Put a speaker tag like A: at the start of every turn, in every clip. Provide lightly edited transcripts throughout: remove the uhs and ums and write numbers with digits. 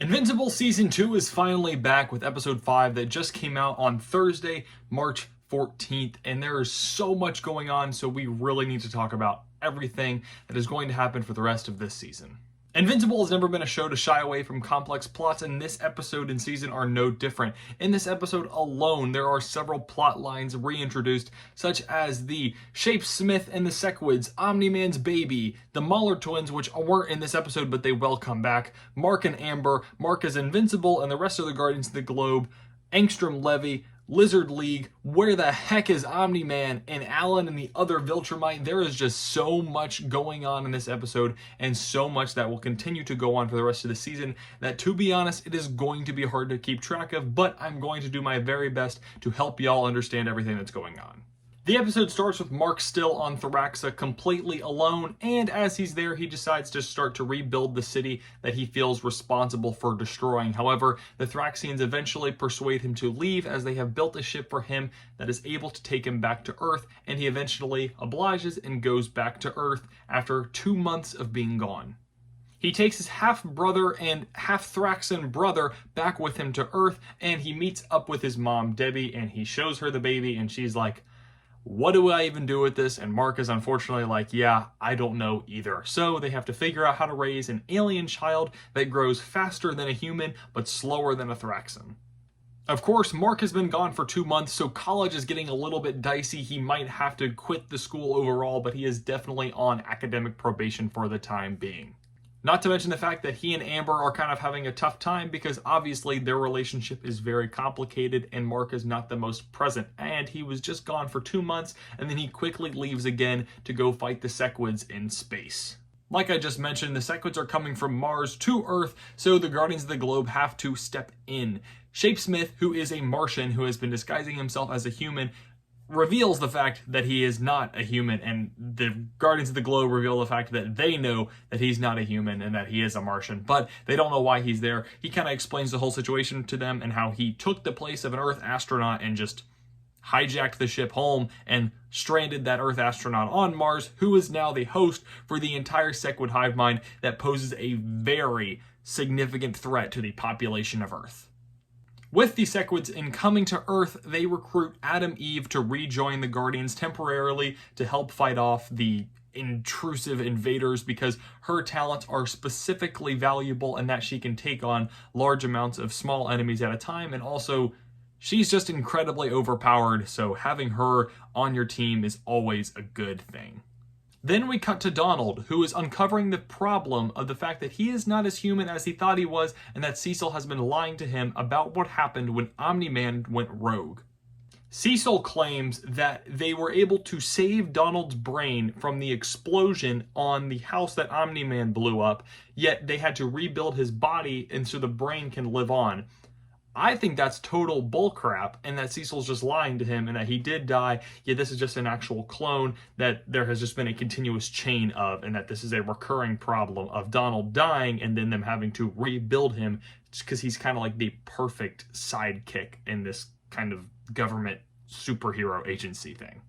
A: Invincible Season 2 is finally back with Episode 5 that just came out on Thursday, March 14th, and there is so much going on, so we really need to talk about everything that is going to happen for the rest of this season. Invincible has never been a show to shy away from complex plots, and this episode and season are no different. In this episode alone, there are several plot lines reintroduced, such as the Shapesmith and the Sequids, OmniMan's baby, the Mahler twins, which weren't in this episode, but they will come back, Mark and Amber, Mark is Invincible, and the rest of the Guardians of the Globe, Angstrom Levy, Lizard League, where the heck is OmniMan, and Alan and the other Viltrumite. There is just so much going on in this episode, and so much that will continue to go on for the rest of the season, that to be honest, it is going to be hard to keep track of, but I'm going to do my very best to help y'all understand everything that's going on. The episode starts with Mark still on Thraxa, completely alone, and as he's there, he decides to start to rebuild the city that he feels responsible for destroying. However, the Thraxians eventually persuade him to leave, as they have built a ship for him that is able to take him back to Earth, and he eventually obliges and goes back to Earth after 2 months of being gone. He takes his half-brother and half-Thraxan brother back with him to Earth, and he meets up with his mom, Debbie, and he shows her the baby, and she's like, what do I even do with this? And Mark is unfortunately like, yeah, I don't know either. So they have to figure out how to raise an alien child that grows faster than a human, but slower than a Thraxan. Of course, Mark has been gone for 2 months, so college is getting a little bit dicey. He might have to quit the school overall, but he is definitely on academic probation for the time being. Not to mention the fact that he and Amber are kind of having a tough time because obviously their relationship is very complicated and Mark is not the most present. And he was just gone for 2 months and then he quickly leaves again to go fight the Sequids in space. Like I just mentioned, the Sequids are coming from Mars to Earth, so the Guardians of the Globe have to step in. Shapesmith, who is a Martian who has been disguising himself as a human, reveals the fact that he is not a human, and the Guardians of the Globe reveal the fact that they know that he's not a human and that he is a Martian, but they don't know why he's there. He kind of explains the whole situation to them and how he took the place of an Earth astronaut and just hijacked the ship home and stranded that Earth astronaut on Mars, who is now the host for the entire Sequid hive mind that poses a very significant threat to the population of Earth. With the Sequids in coming to Earth, they recruit Adam Eve to rejoin the Guardians temporarily to help fight off the intrusive invaders because her talents are specifically valuable and that she can take on large amounts of small enemies at a time, and also she's just incredibly overpowered, so having her on your team is always a good thing. Then we cut to Donald, who is uncovering the problem of the fact that he is not as human as he thought he was, and that Cecil has been lying to him about what happened when OmniMan went rogue. Cecil claims that they were able to save Donald's brain from the explosion on the house that OmniMan blew up, yet they had to rebuild his body and so the brain can live on. I think that's total bullcrap, and that Cecil's just lying to him, and that he did die, yet this is just an actual clone that there has just been a continuous chain of, and that this is a recurring problem of Donald dying and then them having to rebuild him because he's kind of like the perfect sidekick in this kind of government superhero agency thing.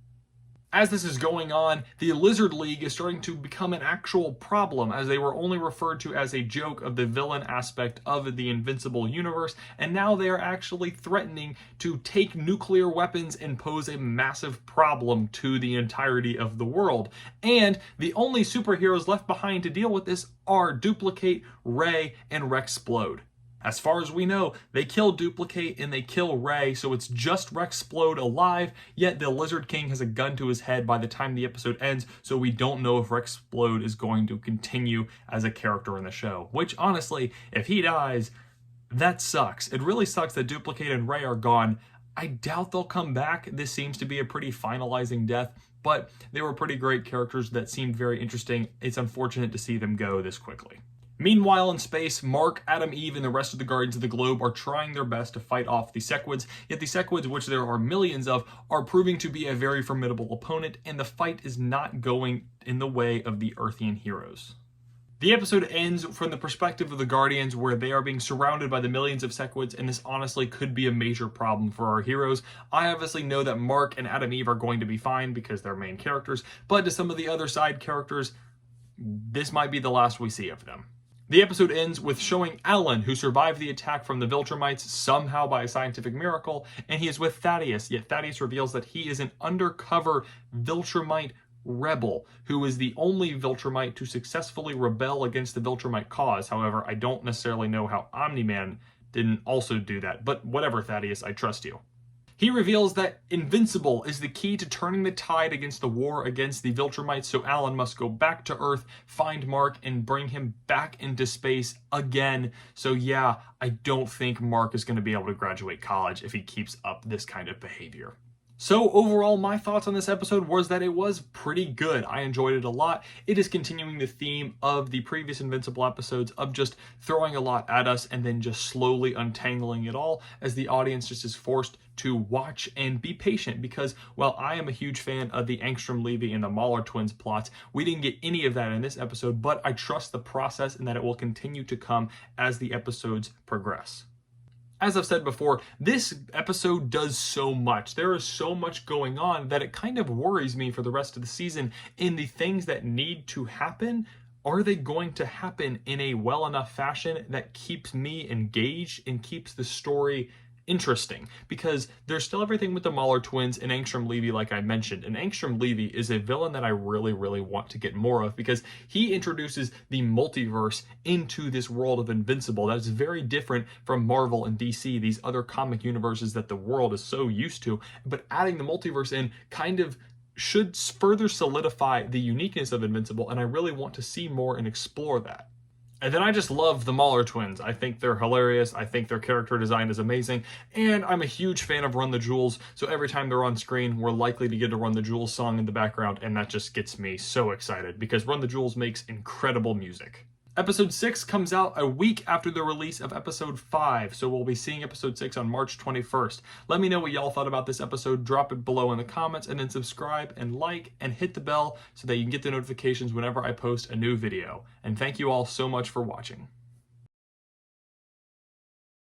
A: As this is going on, the Lizard League is starting to become an actual problem, as they were only referred to as a joke of the villain aspect of the Invincible universe, and now they are actually threatening to take nuclear weapons and pose a massive problem to the entirety of the world. And the only superheroes left behind to deal with this are Duplicate, Ray, and Rexplode. As far as we know, they kill Duplicate and they kill Ray, so it's just Rexplode alive, yet the Lizard King has a gun to his head by the time the episode ends, so we don't know if Rexplode is going to continue as a character in the show. Which, honestly, if he dies, that sucks. It really sucks that Duplicate and Ray are gone. I doubt they'll come back. This seems to be a pretty finalizing death, but they were pretty great characters that seemed very interesting. It's unfortunate to see them go this quickly. Meanwhile, in space, Mark, Adam Eve, and the rest of the Guardians of the Globe are trying their best to fight off the Sequids, yet the Sequids, which there are millions of, are proving to be a very formidable opponent, and the fight is not going in the way of the Earthian heroes. The episode ends from the perspective of the Guardians, where they are being surrounded by the millions of Sequids, and this honestly could be a major problem for our heroes. I obviously know that Mark and Adam Eve are going to be fine because they're main characters, but to some of the other side characters, this might be the last we see of them. The episode ends with showing Alan, who survived the attack from the Viltrumites somehow by a scientific miracle, and he is with Thaddeus, yet Thaddeus reveals that he is an undercover Viltrumite rebel, who is the only Viltrumite to successfully rebel against the Viltrumite cause. However, I don't necessarily know how OmniMan didn't also do that, but whatever, Thaddeus, I trust you. He reveals that Invincible is the key to turning the tide against the war against the Viltrumites, so Alan must go back to Earth, find Mark, and bring him back into space again. So yeah, I don't think Mark is going to be able to graduate college if he keeps up this kind of behavior. So overall, my thoughts on this episode was that it was pretty good. I enjoyed it a lot. It is continuing the theme of the previous Invincible episodes of just throwing a lot at us and then just slowly untangling it all as the audience just is forced to watch and be patient, because while I am a huge fan of the Angstrom Levy and the Mahler twins plots, we didn't get any of that in this episode, but I trust the process and that it will continue to come as the episodes progress. As I've said before, this episode does so much. There is so much going on that it kind of worries me for the rest of the season in the things that need to happen. Are they going to happen in a well enough fashion that keeps me engaged and keeps the story interesting? Because there's still everything with the Mahler twins and Angstrom Levy, like I mentioned. And Angstrom Levy is a villain that I really, really want to get more of, because he introduces the multiverse into this world of Invincible. That is very different from Marvel and DC, these other comic universes that the world is so used to. But adding the multiverse in kind of should further solidify the uniqueness of Invincible, and I really want to see more and explore that. And then I just love the Mahler twins. I think they're hilarious. I think their character design is amazing. And I'm a huge fan of Run the Jewels. So every time they're on screen, we're likely to get a Run the Jewels song in the background. And that just gets me so excited, because Run the Jewels makes incredible music. Episode 6 comes out a week after the release of Episode 5, so we'll be seeing Episode 6 on March 21st. Let me know what y'all thought about this episode. Drop it below in the comments, and then subscribe and like and hit the bell so that you can get the notifications whenever I post a new video. And thank you all so much for watching.